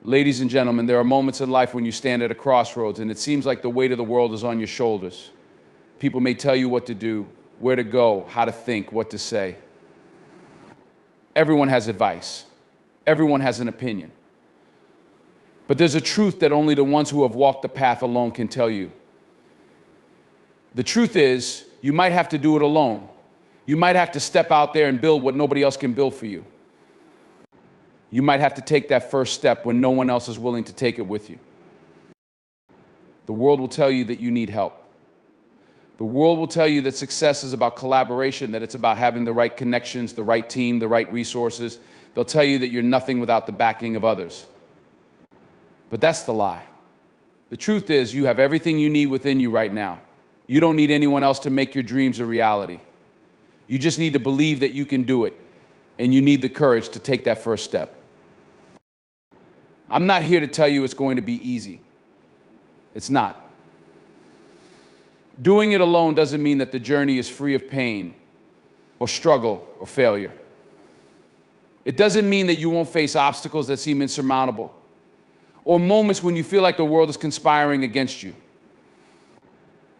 Ladies and gentlemen, there are moments in life when you stand at a crossroads and it seems like the weight of the world is on your shoulders. People may tell you what to do, where to go, how to think, what to say. Everyone has advice. Everyone has an opinion. But there's a truth that only the ones who have walked the path alone can tell you. The truth is, you might have to do it alone. You might have to step out there and build what nobody else can build for you. You might have to take that first step when no one else is willing to take it with you. The world will tell you that you need help. The world will tell you that success is about collaboration, that it's about having the right connections, the right team, the right resources. They'll tell you that you're nothing without the backing of others. But that's the lie. The truth is, you have everything you need within you right now. You don't need anyone else to make your dreams a reality. You just need to believe that you can do it, and you need the courage to take that first step. I'm not here to tell you it's going to be easy. It's not. Doing it alone doesn't mean that the journey is free of pain or struggle or failure. It doesn't mean that you won't face obstacles that seem insurmountable or moments when you feel like the world is conspiring against you.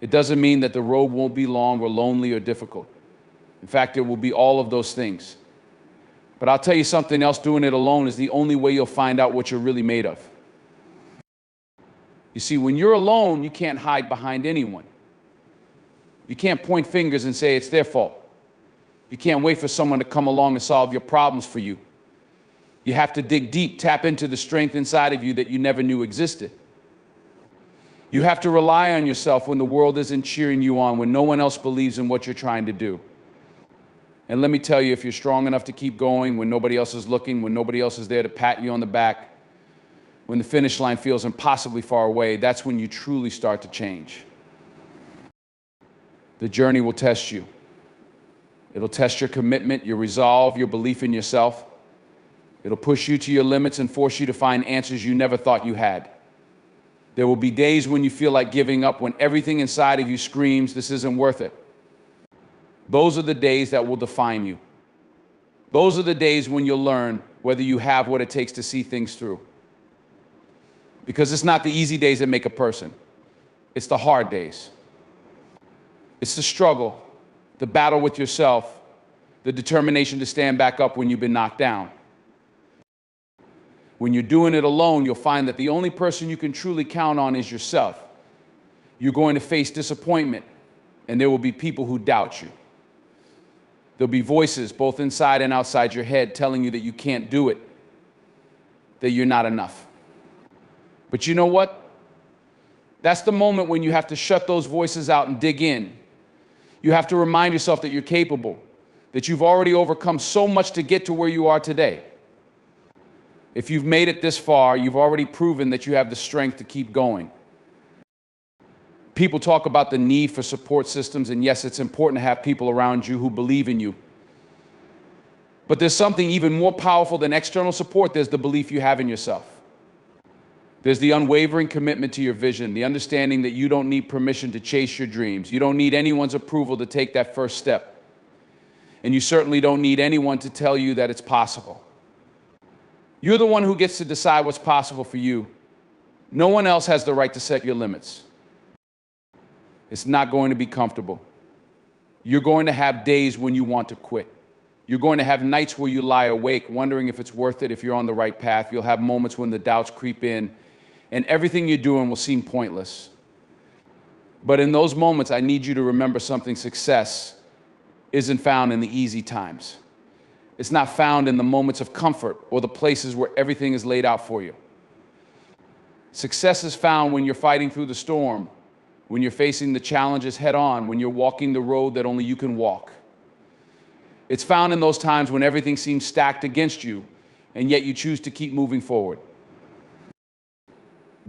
It doesn't mean that the road won't be long or lonely or difficult. In fact, it will be all of those things. But I'll tell you something else, doing it alone is the only way you'll find out what you're really made of. You see, when you're alone, you can't hide behind anyone. You can't point fingers and say it's their fault. You can't wait for someone to come along and solve your problems for you. You have to dig deep, tap into the strength inside of you that you never knew existed. You have to rely on yourself when the world isn't cheering you on, when no one else believes in what you're trying to do. And let me tell you, if you're strong enough to keep going when nobody else is looking, when nobody else is there to pat you on the back, when the finish line feels impossibly far away, that's when you truly start to change. The journey will test you. It'll test your commitment, your resolve, your belief in yourself. It'll push you to your limits and force you to find answers you never thought you had. There will be days when you feel like giving up, when everything inside of you screams, this isn't worth it. Those are the days that will define you. Those are the days when you'll learn whether you have what it takes to see things through. Because it's not the easy days that make a person. It's the hard days. It's the struggle, the battle with yourself, the determination to stand back up when you've been knocked down. When you're doing it alone, you'll find that the only person you can truly count on is yourself. You're going to face disappointment, and there will be people who doubt you. There'll be voices both inside and outside your head telling you that you can't do it, that you're not enough. But you know what? That's the moment when you have to shut those voices out and dig in. You have to remind yourself that you're capable, that you've already overcome so much to get to where you are today. If you've made it this far, you've already proven that you have the strength to keep going. People talk about the need for support systems, and yes, it's important to have people around you who believe in you. But there's something even more powerful than external support. There's the belief you have in yourself. There's the unwavering commitment to your vision, the understanding that you don't need permission to chase your dreams. You don't need anyone's approval to take that first step. And you certainly don't need anyone to tell you that it's possible. You're the one who gets to decide what's possible for you. No one else has the right to set your limits. It's not going to be comfortable. You're going to have days when you want to quit. You're going to have nights where you lie awake, wondering if it's worth it, if you're on the right path. You'll have moments when the doubts creep in, and everything you're doing will seem pointless. But in those moments, I need you to remember something: success isn't found in the easy times. It's not found in the moments of comfort or the places where everything is laid out for you. Success is found when you're fighting through the storm, when you're facing the challenges head on, when you're walking the road that only you can walk. It's found in those times when everything seems stacked against you, and yet you choose to keep moving forward.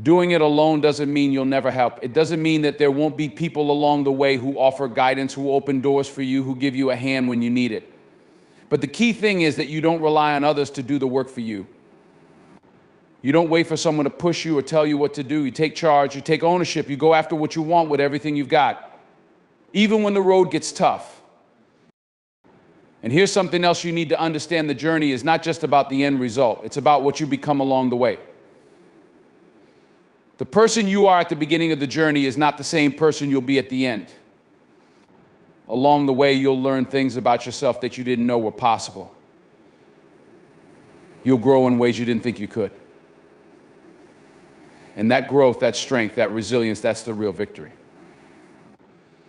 Doing it alone doesn't mean you'll never help. It doesn't mean that there won't be people along the way who offer guidance, who open doors for you, who give you a hand when you need it. But the key thing is that you don't rely on others to do the work for you. You don't wait for someone to push you or tell you what to do. You take charge, you take ownership, you go after what you want with everything you've got, even when the road gets tough. And here's something else you need to understand: the journey is not just about the end result. It's about what you become along the way. The person you are at the beginning of the journey is not the same person you'll be at the end. Along the way, you'll learn things about yourself that you didn't know were possible. You'll grow in ways you didn't think you could. And that growth, that strength, that resilience, that's the real victory.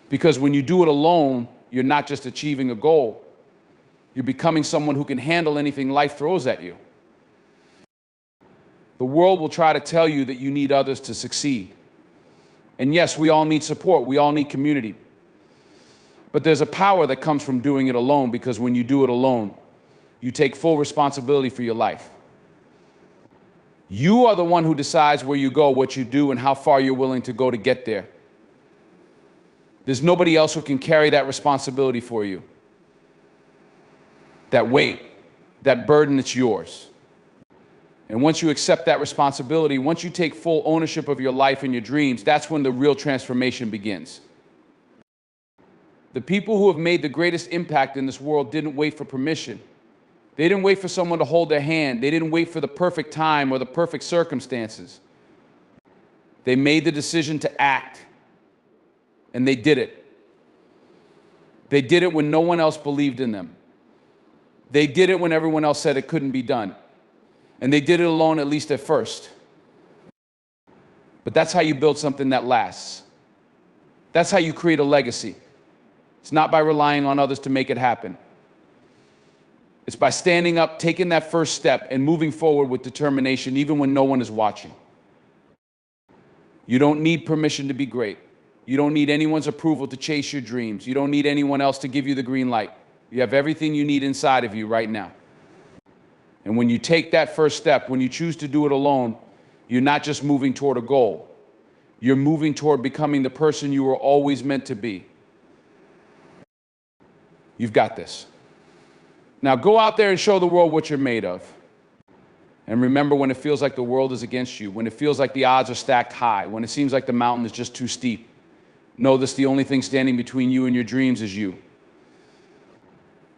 Because when you do it alone, you're not just achieving a goal. You're becoming someone who can handle anything life throws at you. The world will try to tell you that you need others to succeed. And yes, we all need support. We all need community. But there's a power that comes from doing it alone, because when you do it alone, you take full responsibility for your life. You are the one who decides where you go, what you do, and how far you're willing to go to get there. There's nobody else who can carry that responsibility for you. That weight, that burden, it's yours. And once you accept that responsibility, once you take full ownership of your life and your dreams, that's when the real transformation begins. The people who have made the greatest impact in this world didn't wait for permission. They didn't wait for someone to hold their hand. They didn't wait for the perfect time or the perfect circumstances. They made the decision to act, and they did it. They did it when no one else believed in them. They did it when everyone else said it couldn't be done. And they did it alone, at least at first. But that's how you build something that lasts. That's how you create a legacy. It's not by relying on others to make it happen. It's by standing up, taking that first step, and moving forward with determination, even when no one is watching. You don't need permission to be great. You don't need anyone's approval to chase your dreams. You don't need anyone else to give you the green light. You have everything you need inside of you right now. And when you take that first step, when you choose to do it alone, you're not just moving toward a goal. You're moving toward becoming the person you were always meant to be. You've got this. Now go out there and show the world what you're made of. And remember, when it feels like the world is against you, when it feels like the odds are stacked high, when it seems like the mountain is just too steep, know this: the only thing standing between you and your dreams is you.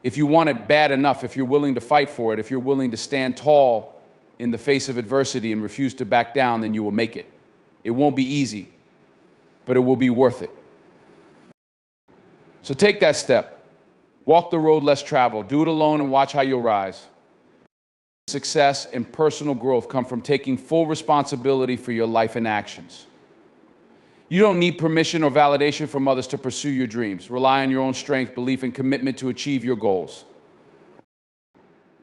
If you want it bad enough, if you're willing to fight for it, if you're willing to stand tall in the face of adversity and refuse to back down, then you will make it. It won't be easy, but it will be worth it. So take that step. Walk the road less traveled. Do it alone and watch how you'll rise. Success and personal growth come from taking full responsibility for your life and actions. You don't need permission or validation from others to pursue your dreams. Rely on your own strength, belief, and commitment to achieve your goals.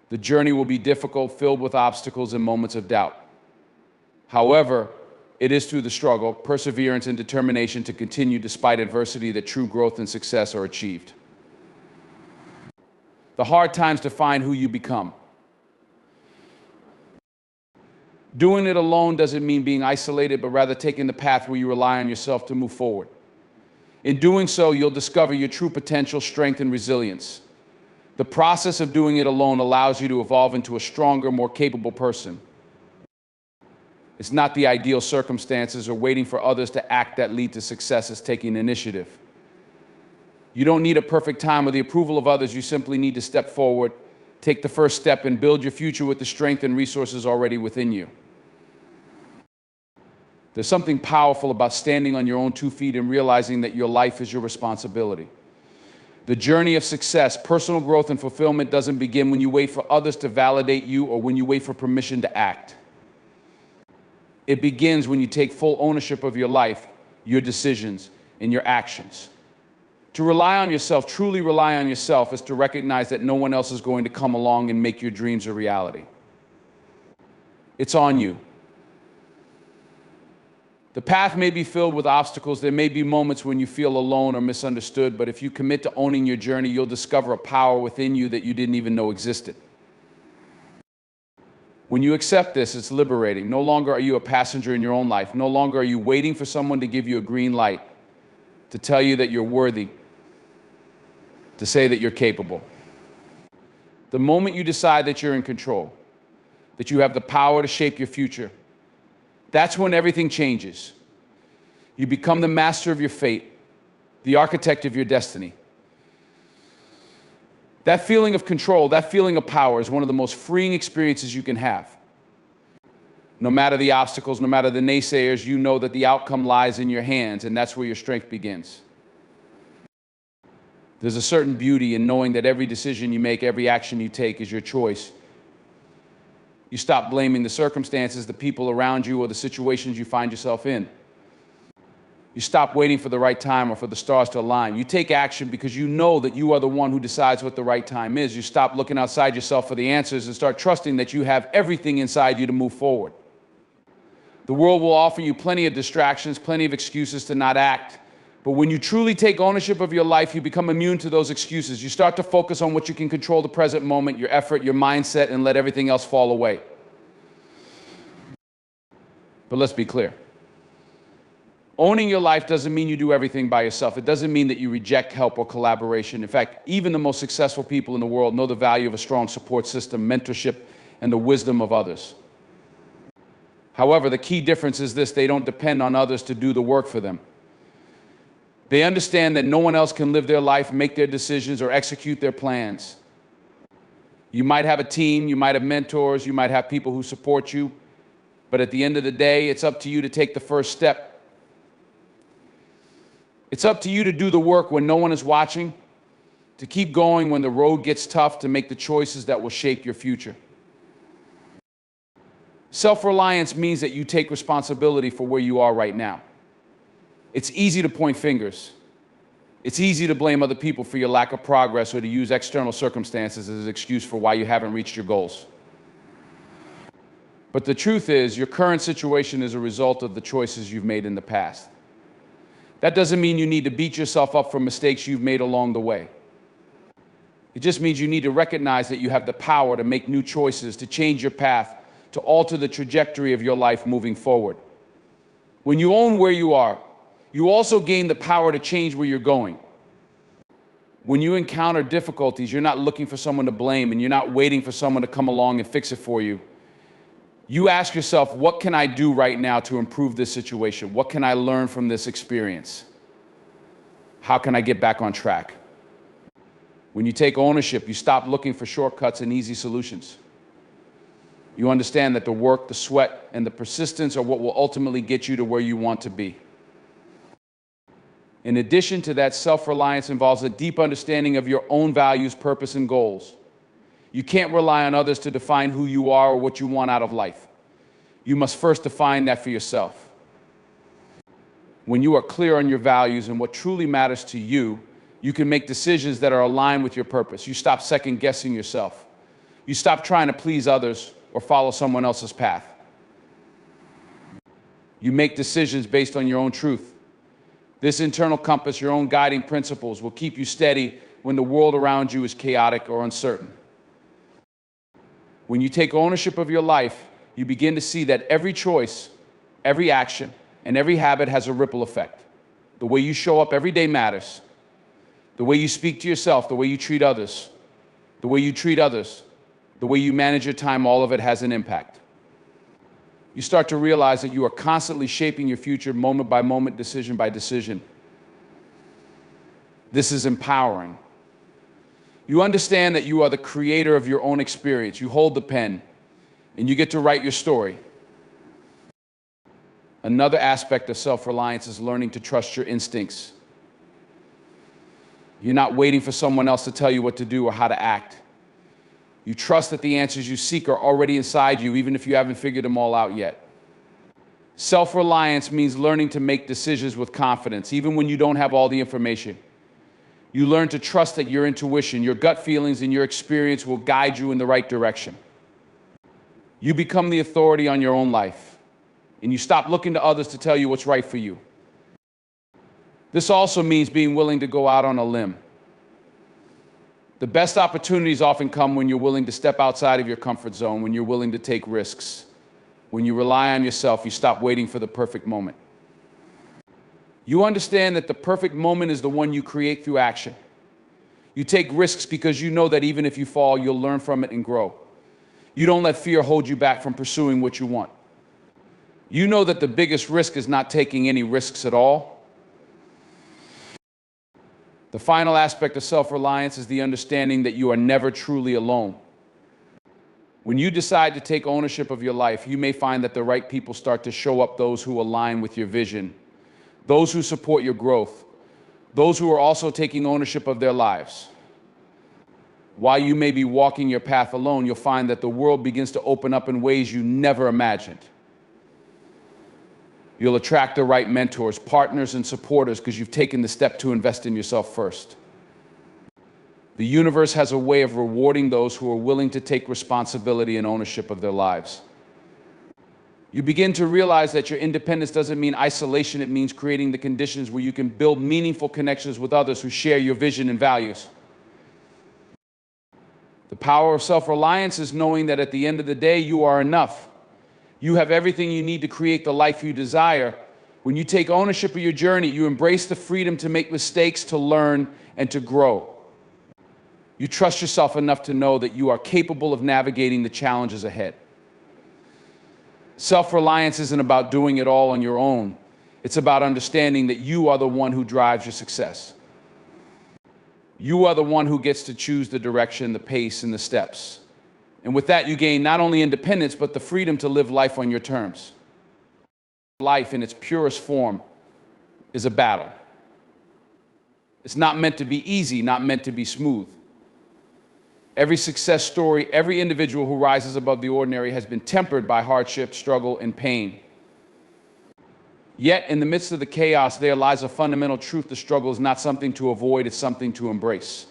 The journey will be difficult, filled with obstacles and moments of doubt. However, it is through the struggle, perseverance, and determination to continue despite adversity that true growth and success are achieved. The hard times define who you become. Doing it alone doesn't mean being isolated, but rather taking the path where you rely on yourself to move forward. In doing so, you'll discover your true potential, strength, and resilience. The process of doing it alone allows you to evolve into a stronger, more capable person. It's not the ideal circumstances or waiting for others to act that lead to success. It's taking initiative. You don't need a perfect time or the approval of others. You simply need to step forward, take the first step, and build your future with the strength and resources already within you. There's something powerful about standing on your own 2 feet and realizing that your life is your responsibility. The journey of success, personal growth, and fulfillment doesn't begin when you wait for others to validate you or when you wait for permission to act. It begins when you take full ownership of your life, your decisions, and your actions. To rely on yourself, truly rely on yourself, is to recognize that no one else is going to come along and make your dreams a reality. It's on you. The path may be filled with obstacles. There may be moments when you feel alone or misunderstood, but if you commit to owning your journey, you'll discover a power within you that you didn't even know existed. When you accept this, it's liberating. No longer are you a passenger in your own life. No longer are you waiting for someone to give you a green light, to tell you that you're worthy, to say that you're capable. The moment you decide that you're in control, that you have the power to shape your future, that's when everything changes. You become the master of your fate, the architect of your destiny. That feeling of control, that feeling of power is one of the most freeing experiences you can have. No matter the obstacles, no matter the naysayers, you know that the outcome lies in your hands, and that's where your strength begins. There's a certain beauty in knowing that every decision you make, every action you take is your choice. You stop blaming the circumstances, the people around you, or the situations you find yourself in. You stop waiting for the right time or for the stars to align. You take action because you know that you are the one who decides what the right time is. You stop looking outside yourself for the answers and start trusting that you have everything inside you to move forward. The world will offer you plenty of distractions, plenty of excuses to not act. But when you truly take ownership of your life, you become immune to those excuses. You start to focus on what you can control, the present moment, your effort, your mindset, and let everything else fall away. But let's be clear. Owning your life doesn't mean you do everything by yourself. It doesn't mean that you reject help or collaboration. In fact, even the most successful people in the world know the value of a strong support system, mentorship, and the wisdom of others. However, the key difference is this: they don't depend on others to do the work for them. They understand that no one else can live their life, make their decisions, or execute their plans. You might have a team, you might have mentors, you might have people who support you, but at the end of the day, it's up to you to take the first step. It's up to you to do the work when no one is watching, to keep going when the road gets tough, to make the choices that will shape your future. Self-reliance means that you take responsibility for where you are right now. It's easy to point fingers. It's easy to blame other people for your lack of progress or to use external circumstances as an excuse for why you haven't reached your goals. But the truth is, your current situation is a result of the choices you've made in the past. That doesn't mean you need to beat yourself up for mistakes you've made along the way. It just means you need to recognize that you have the power to make new choices, to change your path, to alter the trajectory of your life moving forward. When you own where you are, you also gain the power to change where you're going. When you encounter difficulties, you're not looking for someone to blame and you're not waiting for someone to come along and fix it for you. You ask yourself, what can I do right now to improve this situation? What can I learn from this experience? How can I get back on track? When you take ownership, you stop looking for shortcuts and easy solutions. You understand that the work, the sweat, and the persistence are what will ultimately get you to where you want to be. In addition to that, self-reliance involves a deep understanding of your own values, purpose, and goals. You can't rely on others to define who you are or what you want out of life. You must first define that for yourself. When you are clear on your values and what truly matters to you, you can make decisions that are aligned with your purpose. You stop second-guessing yourself. You stop trying to please others or follow someone else's path. You make decisions based on your own truth. This internal compass, your own guiding principles, will keep you steady when the world around you is chaotic or uncertain. When you take ownership of your life, you begin to see that every choice, every action, and every habit has a ripple effect. The way you show up every day matters. The way you speak to yourself, the way you treat others, the way you treat others, the way you manage your time, all of it has an impact. You start to realize that you are constantly shaping your future moment by moment, decision by decision. This is empowering. You understand that you are the creator of your own experience. You hold the pen, and you get to write your story. Another aspect of self-reliance is learning to trust your instincts. You're not waiting for someone else to tell you what to do or how to act. You trust that the answers you seek are already inside you, even if you haven't figured them all out yet. Self-reliance means learning to make decisions with confidence, even when you don't have all the information. You learn to trust that your intuition, your gut feelings, and your experience will guide you in the right direction. You become the authority on your own life, and you stop looking to others to tell you what's right for you. This also means being willing to go out on a limb. The best opportunities often come when you're willing to step outside of your comfort zone, when you're willing to take risks. When you rely on yourself, you stop waiting for the perfect moment. You understand that the perfect moment is the one you create through action. You take risks because you know that even if you fall, you'll learn from it and grow. You don't let fear hold you back from pursuing what you want. You know that the biggest risk is not taking any risks at all. The final aspect of self-reliance is the understanding that you are never truly alone. When you decide to take ownership of your life, you may find that the right people start to show up, those who align with your vision, those who support your growth, those who are also taking ownership of their lives. While you may be walking your path alone, you'll find that the world begins to open up in ways you never imagined. You'll attract the right mentors, partners, and supporters because you've taken the step to invest in yourself first. The universe has a way of rewarding those who are willing to take responsibility and ownership of their lives. You begin to realize that your independence doesn't mean isolation. It means creating the conditions where you can build meaningful connections with others who share your vision and values. The power of self-reliance is knowing that at the end of the day, you are enough. You have everything you need to create the life you desire. When you take ownership of your journey, you embrace the freedom to make mistakes, to learn, and to grow. You trust yourself enough to know that you are capable of navigating the challenges ahead. Self-reliance isn't about doing it all on your own. It's about understanding that you are the one who drives your success. You are the one who gets to choose the direction, the pace, and the steps. And with that, you gain not only independence, but the freedom to live life on your terms. Life in its purest form is a battle. It's not meant to be easy, not meant to be smooth. Every success story, every individual who rises above the ordinary has been tempered by hardship, struggle, and pain. Yet, in the midst of the chaos, there lies a fundamental truth. The struggle is not something to avoid, it's something to embrace.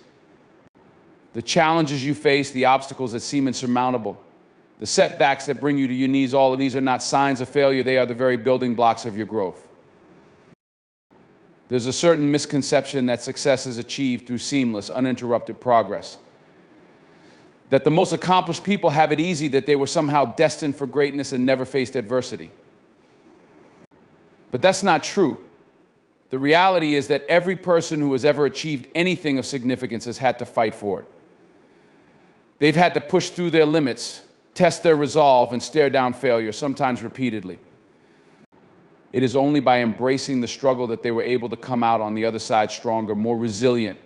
The challenges you face, the obstacles that seem insurmountable, the setbacks that bring you to your knees, all of these are not signs of failure. They are the very building blocks of your growth. There's a certain misconception that success is achieved through seamless, uninterrupted progress. That the most accomplished people have it easy, that they were somehow destined for greatness and never faced adversity. But that's not true. The reality is that every person who has ever achieved anything of significance has had to fight for it. They've had to push through their limits, test their resolve, and stare down failure, sometimes repeatedly. It is only by embracing the struggle that they were able to come out on the other side stronger, more resilient,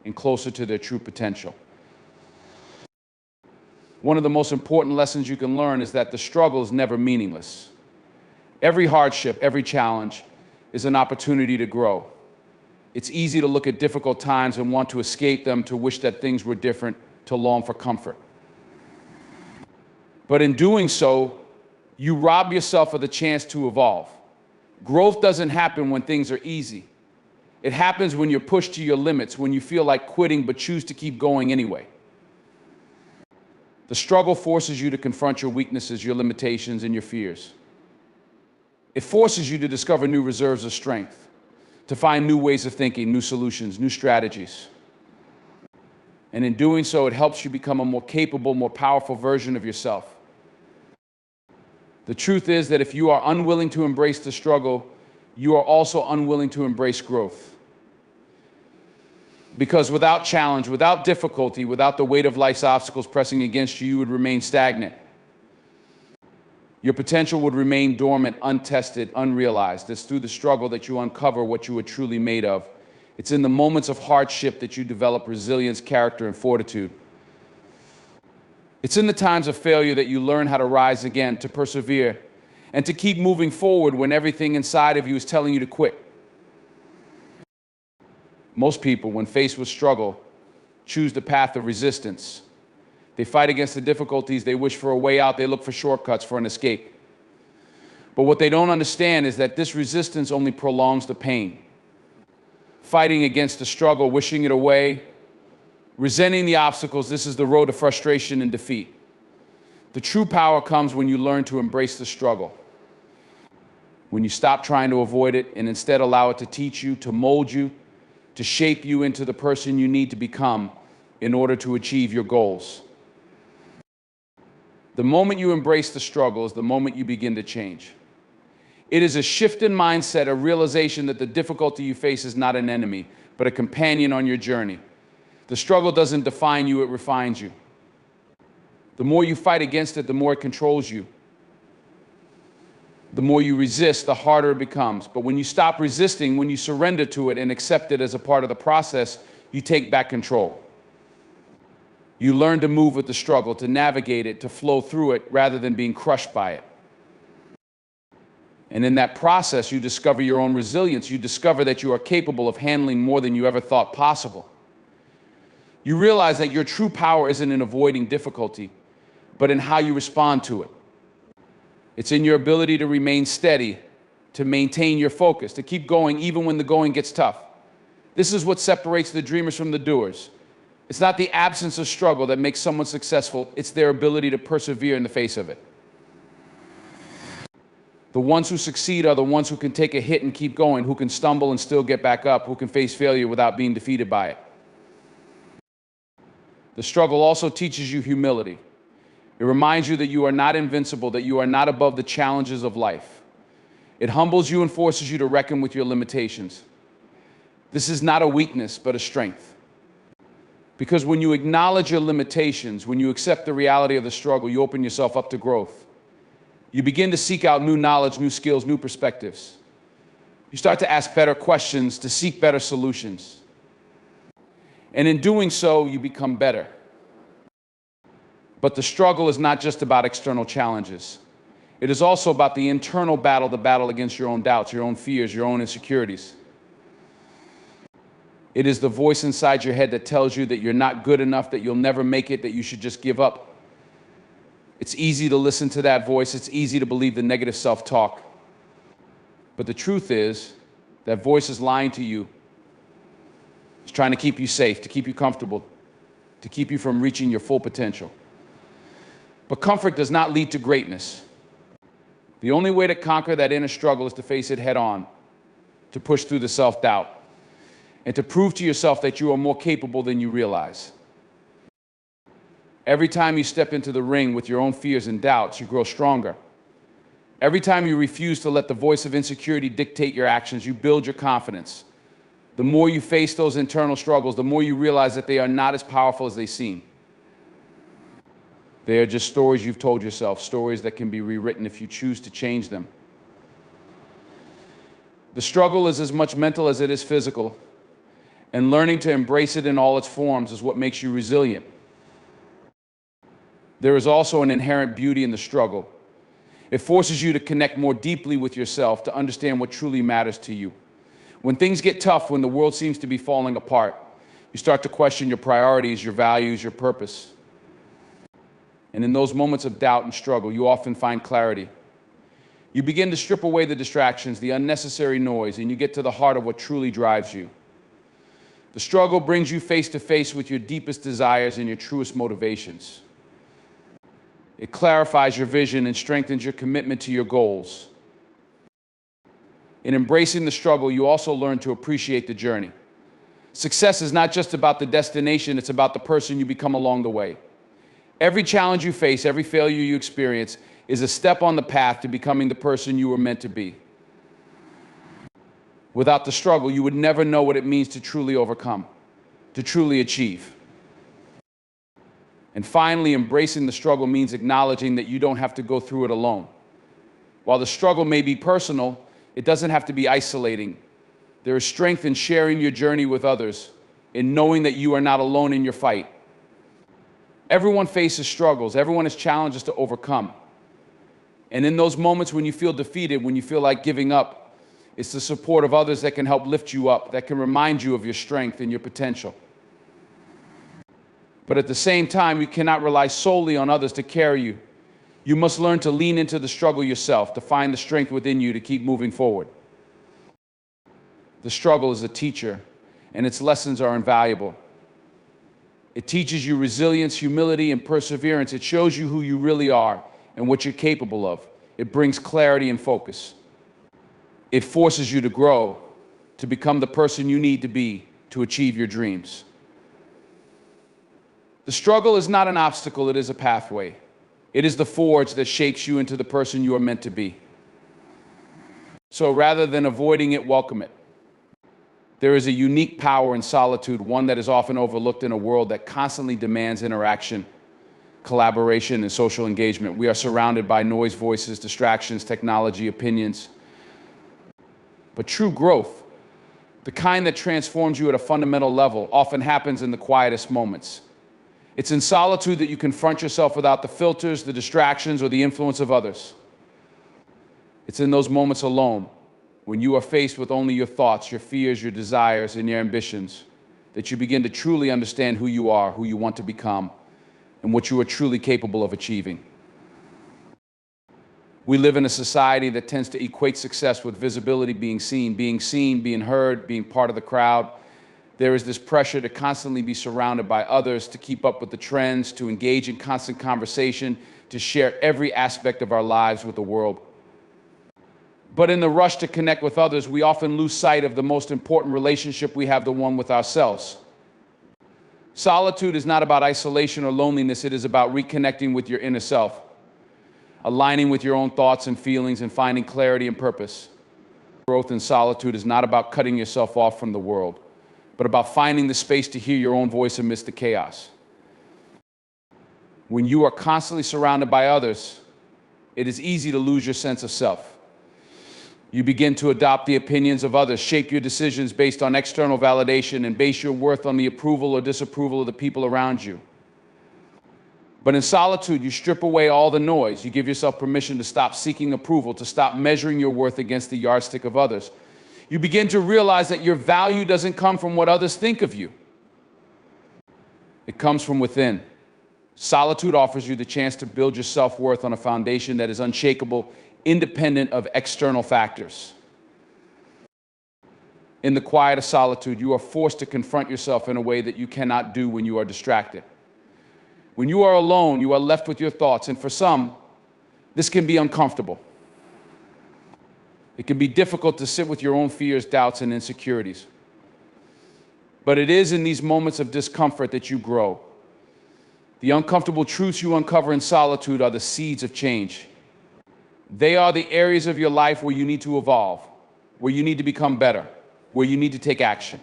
and closer to their true potential. One of the most important lessons you can learn is that the struggle is never meaningless. Every hardship, every challenge is an opportunity to grow. It's easy to look at difficult times and want to escape them, to wish that things were different, to long for comfort. But in doing so, you rob yourself of the chance to evolve. Growth doesn't happen when things are easy. It happens when you're pushed to your limits, when you feel like quitting but choose to keep going anyway. The struggle forces you to confront your weaknesses, your limitations, and your fears. It forces you to discover new reserves of strength, to find new ways of thinking, new solutions, new strategies. And in doing so, it helps you become a more capable, more powerful version of yourself. The truth is that if you are unwilling to embrace the struggle, you are also unwilling to embrace growth. Because without challenge, without difficulty, without the weight of life's obstacles pressing against you, you would remain stagnant. Your potential would remain dormant, untested, unrealized. It's through the struggle that you uncover what you are truly made of. It's in the moments of hardship that you develop resilience, character, and fortitude. It's in the times of failure that you learn how to rise again, to persevere, and to keep moving forward when everything inside of you is telling you to quit. Most people, when faced with struggle, choose the path of resistance. They fight against the difficulties, they wish for a way out, they look for shortcuts, for an escape. But what they don't understand is that this resistance only prolongs the pain. Fighting against the struggle, wishing it away, resenting the obstacles, this is the road to frustration and defeat. The true power comes when you learn to embrace the struggle. When you stop trying to avoid it and instead allow it to teach you, to mold you, to shape you into the person you need to become in order to achieve your goals. The moment you embrace the struggle is the moment you begin to change. It is a shift in mindset, a realization that the difficulty you face is not an enemy, but a companion on your journey. The struggle doesn't define you, it refines you. The more you fight against it, the more it controls you. The more you resist, the harder it becomes. But when you stop resisting, when you surrender to it and accept it as a part of the process, you take back control. You learn to move with the struggle, to navigate it, to flow through it rather than being crushed by it. And in that process, you discover your own resilience. You discover that you are capable of handling more than you ever thought possible. You realize that your true power isn't in avoiding difficulty, but in how you respond to it. It's in your ability to remain steady, to maintain your focus, to keep going even when the going gets tough. This is what separates the dreamers from the doers. It's not the absence of struggle that makes someone successful, it's their ability to persevere in the face of it. The ones who succeed are the ones who can take a hit and keep going, who can stumble and still get back up, who can face failure without being defeated by it. The struggle also teaches you humility. It reminds you that you are not invincible, that you are not above the challenges of life. It humbles you and forces you to reckon with your limitations. This is not a weakness, but a strength. Because when you acknowledge your limitations, when you accept the reality of the struggle, you open yourself up to growth. You begin to seek out new knowledge, new skills, new perspectives. You start to ask better questions, to seek better solutions. And in doing so, you become better. But the struggle is not just about external challenges. It is also about the internal battle, the battle against your own doubts, your own fears, your own insecurities. It is the voice inside your head that tells you that you're not good enough, that you'll never make it, that you should just give up. It's easy to listen to that voice. It's easy to believe the negative self-talk. But the truth is, that voice is lying to you. It's trying to keep you safe, to keep you comfortable, to keep you from reaching your full potential. But comfort does not lead to greatness. The only way to conquer that inner struggle is to face it head on, to push through the self-doubt, and to prove to yourself that you are more capable than you realize. Every time you step into the ring with your own fears and doubts, you grow stronger. Every time you refuse to let the voice of insecurity dictate your actions, you build your confidence. The more you face those internal struggles, the more you realize that they are not as powerful as they seem. They are just stories you've told yourself, stories that can be rewritten if you choose to change them. The struggle is as much mental as it is physical, and learning to embrace it in all its forms is what makes you resilient. There is also an inherent beauty in the struggle. It forces you to connect more deeply with yourself, to understand what truly matters to you. When things get tough, when the world seems to be falling apart, you start to question your priorities, your values, your purpose. And in those moments of doubt and struggle, you often find clarity. You begin to strip away the distractions, the unnecessary noise, and you get to the heart of what truly drives you. The struggle brings you face to face with your deepest desires and your truest motivations. It clarifies your vision and strengthens your commitment to your goals. In embracing the struggle, you also learn to appreciate the journey. Success is not just about the destination, it's about the person you become along the way. Every challenge you face, every failure you experience is a step on the path to becoming the person you were meant to be. Without the struggle, you would never know what it means to truly overcome, to truly achieve. And finally, embracing the struggle means acknowledging that you don't have to go through it alone. While the struggle may be personal, it doesn't have to be isolating. There is strength in sharing your journey with others, in knowing that you are not alone in your fight. Everyone faces struggles. Everyone has challenges to overcome. And in those moments when you feel defeated, when you feel like giving up, it's the support of others that can help lift you up, that can remind you of your strength and your potential. But at the same time, you cannot rely solely on others to carry you. You must learn to lean into the struggle yourself, to find the strength within you to keep moving forward. The struggle is a teacher, and its lessons are invaluable. It teaches you resilience, humility, and perseverance. It shows you who you really are and what you're capable of. It brings clarity and focus. It forces you to grow, to become the person you need to be to achieve your dreams. The struggle is not an obstacle, it is a pathway. It is the forge that shapes you into the person you are meant to be. So rather than avoiding it, welcome it. There is a unique power in solitude, one that is often overlooked in a world that constantly demands interaction, collaboration, and social engagement. We are surrounded by noise, voices, distractions, technology, opinions. But true growth, the kind that transforms you at a fundamental level, often happens in the quietest moments. It's in solitude that you confront yourself without the filters, the distractions, or the influence of others. It's in those moments alone, when you are faced with only your thoughts, your fears, your desires, and your ambitions, that you begin to truly understand who you are, who you want to become, and what you are truly capable of achieving. We live in a society that tends to equate success with visibility, being seen, being heard, being part of the crowd. There is this pressure to constantly be surrounded by others, to keep up with the trends, to engage in constant conversation, to share every aspect of our lives with the world. But in the rush to connect with others, we often lose sight of the most important relationship we have, the one with ourselves. Solitude is not about isolation or loneliness. It is about reconnecting with your inner self, aligning with your own thoughts and feelings, and finding clarity and purpose. Growth in solitude is not about cutting yourself off from the world, but about finding the space to hear your own voice amidst the chaos. When you are constantly surrounded by others, it is easy to lose your sense of self. You begin to adopt the opinions of others, shape your decisions based on external validation, and base your worth on the approval or disapproval of the people around you. But in solitude, you strip away all the noise. You give yourself permission to stop seeking approval, to stop measuring your worth against the yardstick of others. You begin to realize that your value doesn't come from what others think of you. It comes from within. Solitude offers you the chance to build your self-worth on a foundation that is unshakable, independent of external factors. In the quiet of solitude, you are forced to confront yourself in a way that you cannot do when you are distracted. When you are alone, you are left with your thoughts, and for some, this can be uncomfortable. It can be difficult to sit with your own fears, doubts, and insecurities. But it is in these moments of discomfort that you grow. The uncomfortable truths you uncover in solitude are the seeds of change. They are the areas of your life where you need to evolve, where you need to become better, where you need to take action.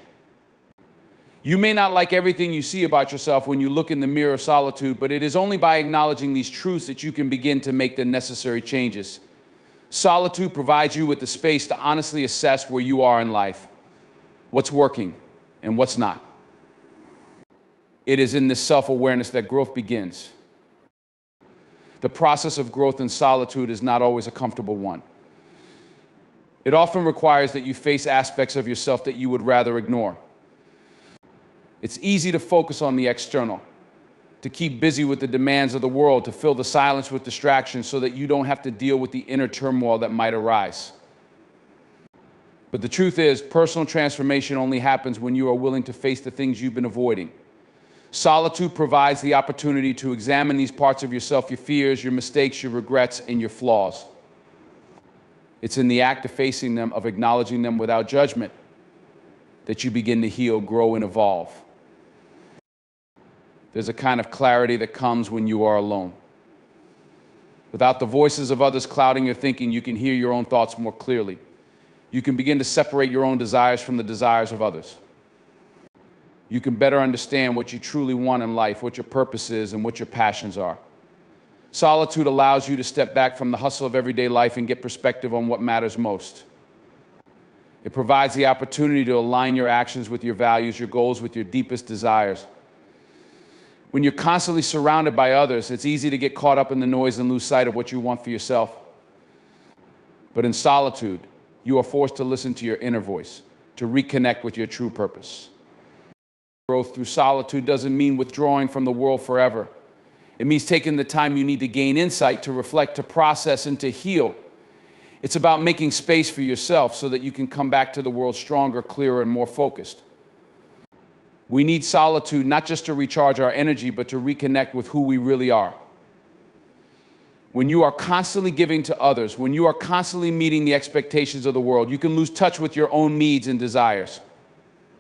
You may not like everything you see about yourself when you look in the mirror of solitude, but it is only by acknowledging these truths that you can begin to make the necessary changes. Solitude provides you with the space to honestly assess where you are in life, what's working and what's not. It is in this self-awareness that growth begins. The process of growth in solitude is not always a comfortable one. It often requires that you face aspects of yourself that you would rather ignore. It's easy to focus on the external, to keep busy with the demands of the world, to fill the silence with distractions so that you don't have to deal with the inner turmoil that might arise. But the truth is, personal transformation only happens when you are willing to face the things you've been avoiding. Solitude provides the opportunity to examine these parts of yourself, your fears, your mistakes, your regrets, and your flaws. It's in the act of facing them, of acknowledging them without judgment, that you begin to heal, grow, and evolve. There's a kind of clarity that comes when you are alone. Without the voices of others clouding your thinking, you can hear your own thoughts more clearly. You can begin to separate your own desires from the desires of others. You can better understand what you truly want in life, what your purpose is, and what your passions are. Solitude allows you to step back from the hustle of everyday life and get perspective on what matters most. It provides the opportunity to align your actions with your values, your goals with your deepest desires. When you're constantly surrounded by others, it's easy to get caught up in the noise and lose sight of what you want for yourself. But in solitude, you are forced to listen to your inner voice, to reconnect with your true purpose. Growth through solitude doesn't mean withdrawing from the world forever. It means taking the time you need to gain insight, to reflect, to process, and to heal. It's about making space for yourself so that you can come back to the world stronger, clearer, and more focused. We need solitude not just to recharge our energy, but to reconnect with who we really are. When you are constantly giving to others, when you are constantly meeting the expectations of the world, you can lose touch with your own needs and desires.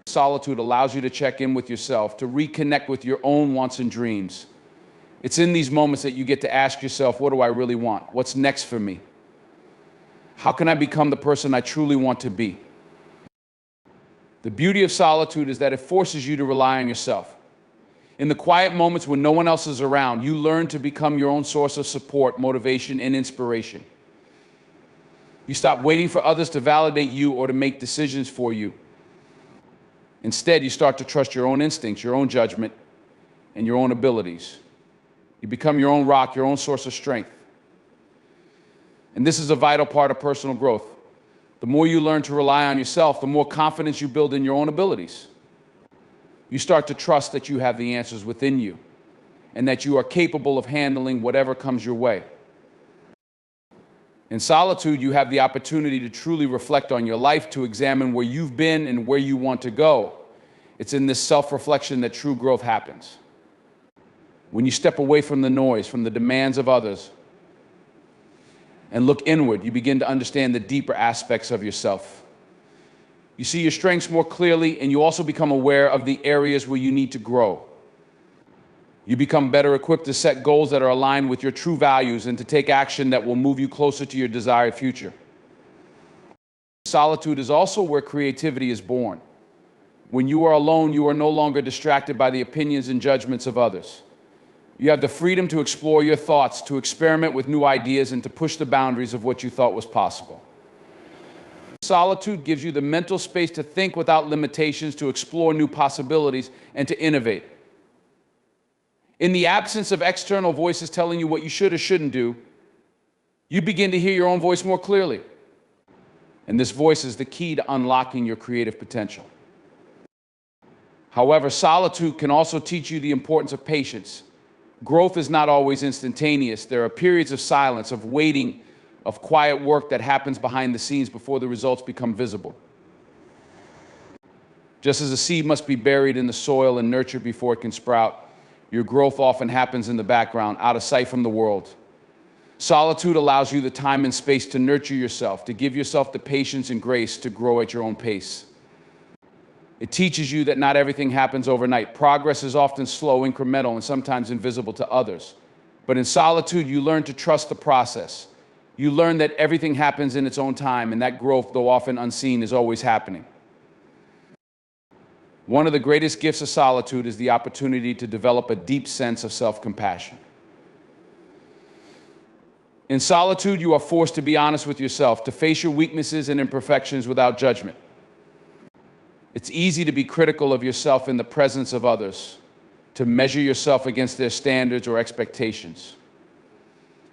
Solitude allows you to check in with yourself, to reconnect with your own wants and dreams. It's in these moments that you get to ask yourself, what do I really want? What's next for me? How can I become the person I truly want to be? The beauty of solitude is that it forces you to rely on yourself. In the quiet moments when no one else is around, you learn to become your own source of support, motivation, and inspiration. You stop waiting for others to validate you or to make decisions for you. Instead, you start to trust your own instincts, your own judgment, and your own abilities. You become your own rock, your own source of strength. And this is a vital part of personal growth. The more you learn to rely on yourself, the more confidence you build in your own abilities. You start to trust that you have the answers within you and that you are capable of handling whatever comes your way. In solitude, you have the opportunity to truly reflect on your life, to examine where you've been and where you want to go. It's in this self-reflection that true growth happens. When you step away from the noise, from the demands of others, and look inward, you begin to understand the deeper aspects of yourself. You see your strengths more clearly, and you also become aware of the areas where you need to grow. You become better equipped to set goals that are aligned with your true values and to take action that will move you closer to your desired future. Solitude is also where creativity is born. When you are alone, you are no longer distracted by the opinions and judgments of others. You have the freedom to explore your thoughts, to experiment with new ideas, and to push the boundaries of what you thought was possible. Solitude gives you the mental space to think without limitations, to explore new possibilities, and to innovate. In the absence of external voices telling you what you should or shouldn't do, you begin to hear your own voice more clearly. And this voice is the key to unlocking your creative potential. However, solitude can also teach you the importance of patience. Growth is not always instantaneous. There are periods of silence, of waiting, of quiet work that happens behind the scenes before the results become visible. Just as a seed must be buried in the soil and nurtured before it can sprout, your growth often happens in the background, out of sight from the world. Solitude allows you the time and space to nurture yourself, to give yourself the patience and grace to grow at your own pace. It teaches you that not everything happens overnight. Progress is often slow, incremental, and sometimes invisible to others. But in solitude, you learn to trust the process. You learn that everything happens in its own time, and that growth, though often unseen, is always happening. One of the greatest gifts of solitude is the opportunity to develop a deep sense of self-compassion. In solitude, you are forced to be honest with yourself, to face your weaknesses and imperfections without judgment. It's easy to be critical of yourself in the presence of others, to measure yourself against their standards or expectations.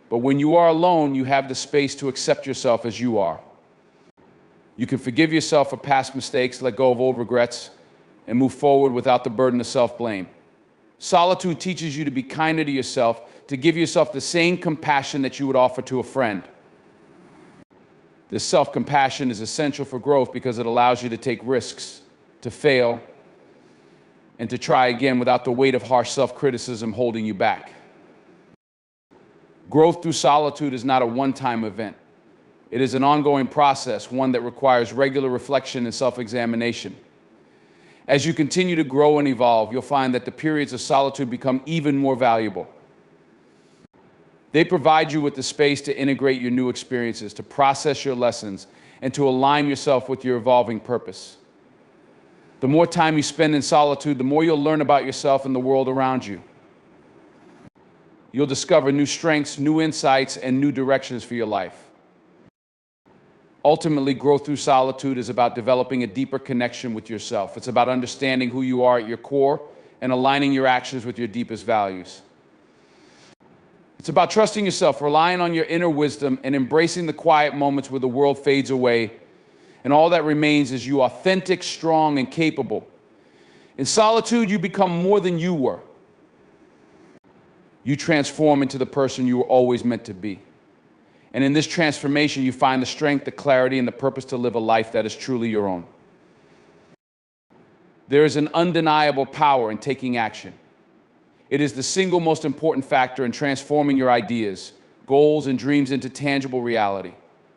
But when you are alone, you have the space to accept yourself as you are. You can forgive yourself for past mistakes, let go of old regrets, and move forward without the burden of self-blame. Solitude teaches you to be kinder to yourself, to give yourself the same compassion that you would offer to a friend. This self-compassion is essential for growth because it allows you to take risks, to fail, and to try again without the weight of harsh self-criticism holding you back. Growth through solitude is not a one-time event. It is an ongoing process, one that requires regular reflection and self-examination. As you continue to grow and evolve, you'll find that the periods of solitude become even more valuable. They provide you with the space to integrate your new experiences, to process your lessons, and to align yourself with your evolving purpose. The more time you spend in solitude, the more you'll learn about yourself and the world around you. You'll discover new strengths, new insights, and new directions for your life. Ultimately, growth through solitude is about developing a deeper connection with yourself. It's about understanding who you are at your core and aligning your actions with your deepest values. It's about trusting yourself, relying on your inner wisdom, and embracing the quiet moments where the world fades away, and all that remains is you authentic, strong, and capable. In solitude, you become more than you were. You transform into the person you were always meant to be. And in this transformation, you find the strength, the clarity, and the purpose to live a life that is truly your own. There is an undeniable power in taking action. It is the single most important factor in transforming your ideas, goals, and dreams into tangible reality.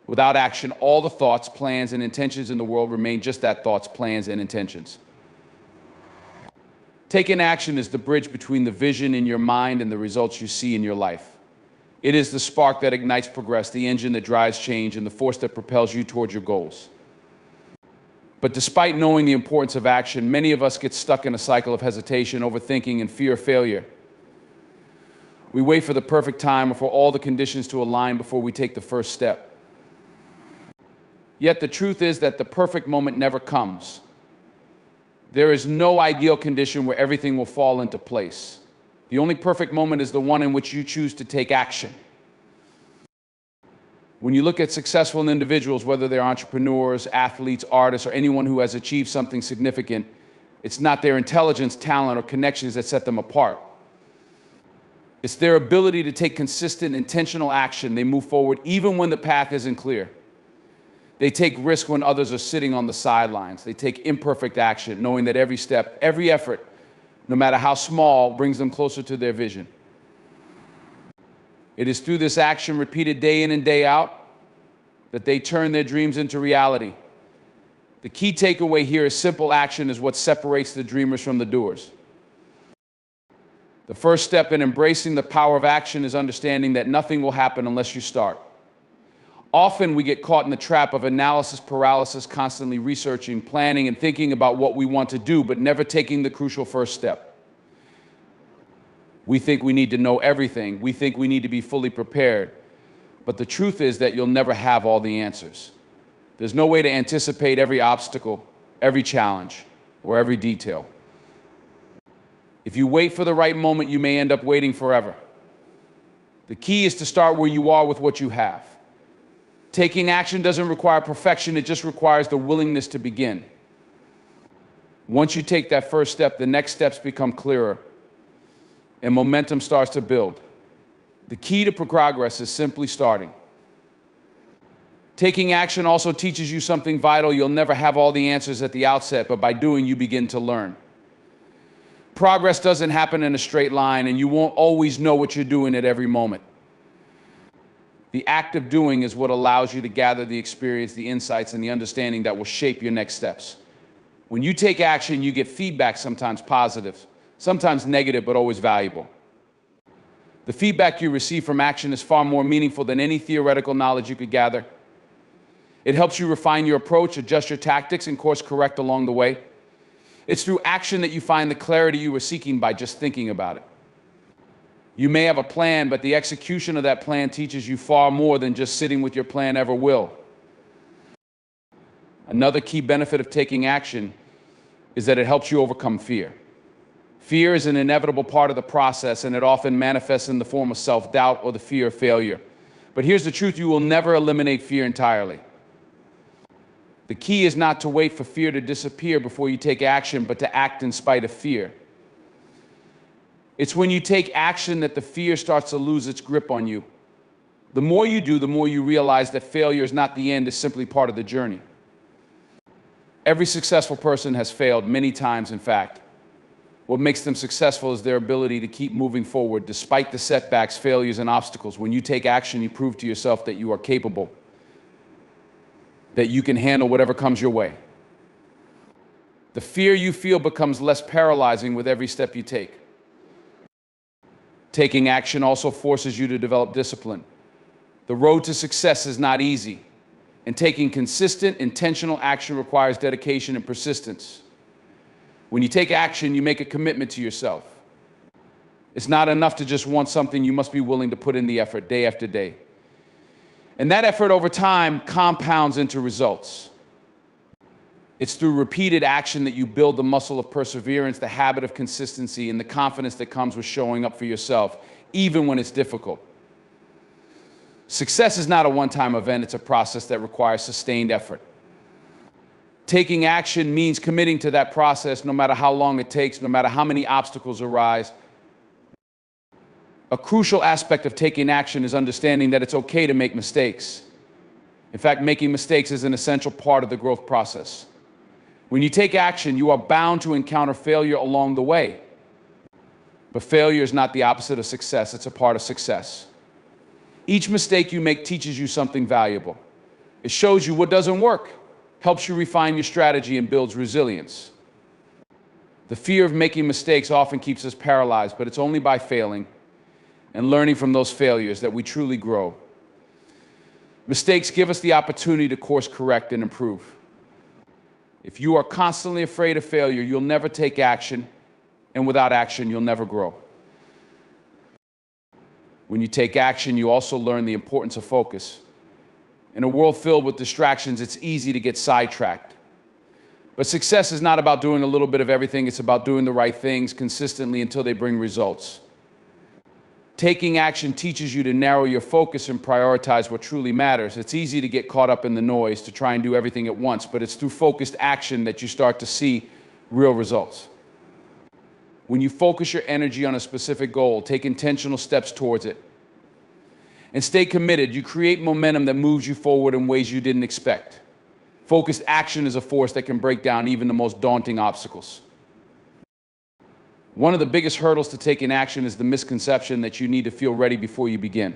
Without action, all the thoughts, plans, and intentions in the world remain just that: thoughts, plans, and intentions. Taking action is the bridge between the vision in your mind and the results you see in your life. It is the spark that ignites progress, the engine that drives change, and the force that propels you towards your goals. But despite knowing the importance of action, many of us get stuck in a cycle of hesitation, overthinking, and fear of failure. We wait for the perfect time or for all the conditions to align before we take the first step. Yet the truth is that the perfect moment never comes. There is no ideal condition where everything will fall into place. The only perfect moment is the one in which you choose to take action. When you look at successful individuals, whether they're entrepreneurs, athletes, artists, or anyone who has achieved something significant, it's not their intelligence, talent, or connections that set them apart. It's their ability to take consistent, intentional action. They move forward even when the path isn't clear. They take risk when others are sitting on the sidelines. They take imperfect action, knowing that every step, every effort, no matter how small, brings them closer to their vision. It is through this action, repeated day in and day out, that they turn their dreams into reality. The key takeaway here is simple action is what separates the dreamers from the doers. The first step in embracing the power of action is understanding that nothing will happen unless you start. Often we get caught in the trap of analysis paralysis, constantly researching, planning, and thinking about what we want to do, but never taking the crucial first step. We think we need to know everything. We think we need to be fully prepared. But the truth is that you'll never have all the answers. There's no way to anticipate every obstacle, every challenge, or every detail. If you wait for the right moment, you may end up waiting forever. The key is to start where you are with what you have. Taking action doesn't require perfection, it just requires the willingness to begin. Once you take that first step, the next steps become clearer, and momentum starts to build. The key to progress is simply starting. Taking action also teaches you something vital. You'll never have all the answers at the outset, but by doing, you begin to learn. Progress doesn't happen in a straight line, and you won't always know what you're doing at every moment. The act of doing is what allows you to gather the experience, the insights, and the understanding that will shape your next steps. When you take action, you get feedback, sometimes positive, sometimes negative, but always valuable. The feedback you receive from action is far more meaningful than any theoretical knowledge you could gather. It helps you refine your approach, adjust your tactics, and course correct along the way. It's through action that you find the clarity you were seeking by just thinking about it. You may have a plan, but the execution of that plan teaches you far more than just sitting with your plan ever will. Another key benefit of taking action is that it helps you overcome fear. Fear is an inevitable part of the process, and it often manifests in the form of self-doubt or the fear of failure. But here's the truth: you will never eliminate fear entirely. The key is not to wait for fear to disappear before you take action, but to act in spite of fear. It's when you take action that the fear starts to lose its grip on you. The more you do, the more you realize that failure is not the end, it's simply part of the journey. Every successful person has failed, many times in fact. What makes them successful is their ability to keep moving forward despite the setbacks, failures, and obstacles. When you take action, you prove to yourself that you are capable, that you can handle whatever comes your way. The fear you feel becomes less paralyzing with every step you take. Taking action also forces you to develop discipline. The road to success is not easy, and taking consistent, intentional action requires dedication and persistence. When you take action, you make a commitment to yourself. It's not enough to just want something. You must be willing to put in the effort day after day. And that effort over time compounds into results. It's through repeated action that you build the muscle of perseverance, the habit of consistency, and the confidence that comes with showing up for yourself, even when it's difficult. Success is not a one-time event, it's a process that requires sustained effort. Taking action means committing to that process no matter how long it takes, no matter how many obstacles arise. A crucial aspect of taking action is understanding that it's okay to make mistakes. In fact, making mistakes is an essential part of the growth process. When you take action, you are bound to encounter failure along the way. But failure is not the opposite of success, it's a part of success. Each mistake you make teaches you something valuable. It shows you what doesn't work, helps you refine your strategy, and builds resilience. The fear of making mistakes often keeps us paralyzed, but it's only by failing and learning from those failures that we truly grow. Mistakes give us the opportunity to course correct and improve. If you are constantly afraid of failure, you'll never take action, and without action, you'll never grow. When you take action, you also learn the importance of focus. In a world filled with distractions, it's easy to get sidetracked. But success is not about doing a little bit of everything, it's about doing the right things consistently until they bring results. Taking action teaches you to narrow your focus and prioritize what truly matters. It's easy to get caught up in the noise, to try and do everything at once, but it's through focused action that you start to see real results. When you focus your energy on a specific goal, take intentional steps towards it, and stay committed, you create momentum that moves you forward in ways you didn't expect. Focused action is a force that can break down even the most daunting obstacles. One of the biggest hurdles to taking action is the misconception that you need to feel ready before you begin.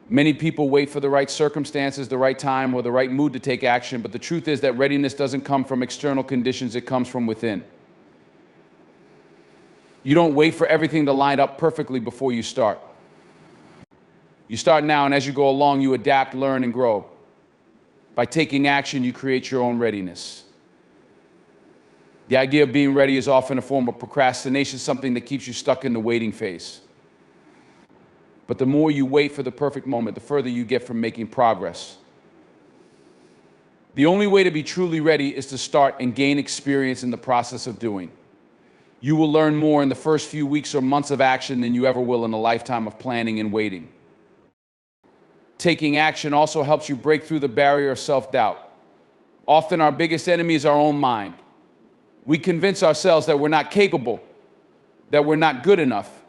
Many people wait for the right circumstances, the right time, or the right mood to take action, but the truth is that readiness doesn't come from external conditions, it comes from within. You don't wait for everything to line up perfectly before you start. You start now, and as you go along, you adapt, learn, and grow. By taking action, you create your own readiness. The idea of being ready is often a form of procrastination, something that keeps you stuck in the waiting phase. But the more you wait for the perfect moment, the further you get from making progress. The only way to be truly ready is to start and gain experience in the process of doing. You will learn more in the first few weeks or months of action than you ever will in a lifetime of planning and waiting. Taking action also helps you break through the barrier of self-doubt. Often our biggest enemy is our own mind. We convince ourselves that we're not capable, that we're not good enough,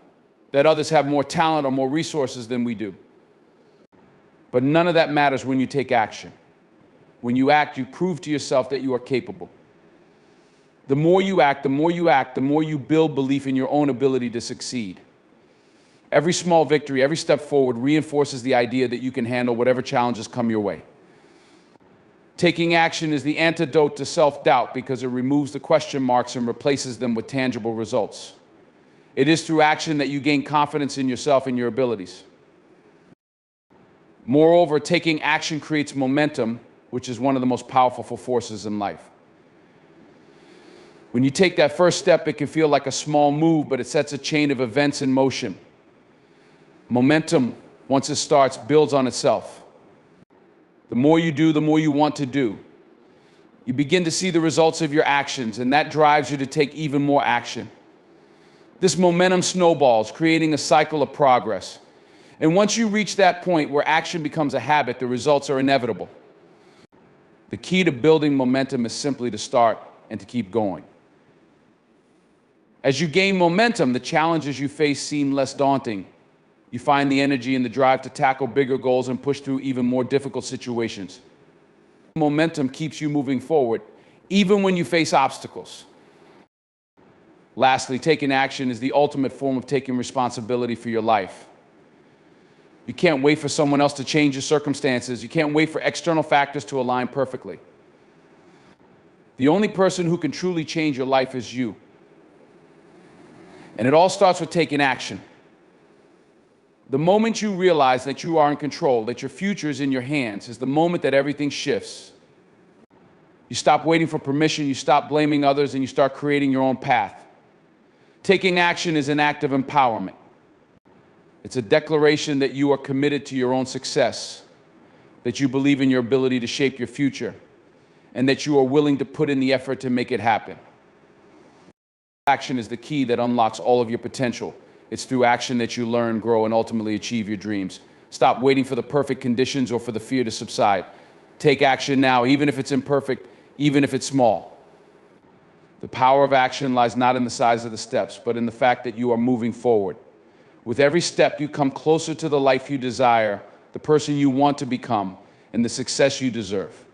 that others have more talent or more resources than we do. But none of that matters when you take action. When you act, you prove to yourself that you are capable. The more you act, the more you build belief in your own ability to succeed. Every small victory, every step forward reinforces the idea that you can handle whatever challenges come your way. Taking action is the antidote to self-doubt because it removes the question marks and replaces them with tangible results. It is through action that you gain confidence in yourself and your abilities. Moreover, taking action creates momentum, which is one of the most powerful forces in life. When you take that first step, it can feel like a small move, but it sets a chain of events in motion. Momentum, once it starts, builds on itself. The more you do, the more you want to do. You begin to see the results of your actions, and that drives you to take even more action. This momentum snowballs, creating a cycle of progress. And once you reach that point where action becomes a habit, the results are inevitable. The key to building momentum is simply to start and to keep going. As you gain momentum, the challenges you face seem less daunting. You find the energy and the drive to tackle bigger goals and push through even more difficult situations. Momentum keeps you moving forward, even when you face obstacles. Lastly, taking action is the ultimate form of taking responsibility for your life. You can't wait for someone else to change your circumstances. You can't wait for external factors to align perfectly. The only person who can truly change your life is you. And it all starts with taking action. The moment you realize that you are in control, that your future is in your hands, is the moment that everything shifts. You stop waiting for permission, you stop blaming others, and you start creating your own path. Taking action is an act of empowerment. It's a declaration that you are committed to your own success, that you believe in your ability to shape your future, and that you are willing to put in the effort to make it happen. Action is the key that unlocks all of your potential. It's through action that you learn, grow, and ultimately achieve your dreams. Stop waiting for the perfect conditions or for the fear to subside. Take action now, even if it's imperfect, even if it's small. The power of action lies not in the size of the steps, but in the fact that you are moving forward. With every step, you come closer to the life you desire, the person you want to become, and the success you deserve.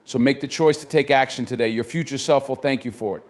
So make the choice to take action today. Your future self will thank you for it.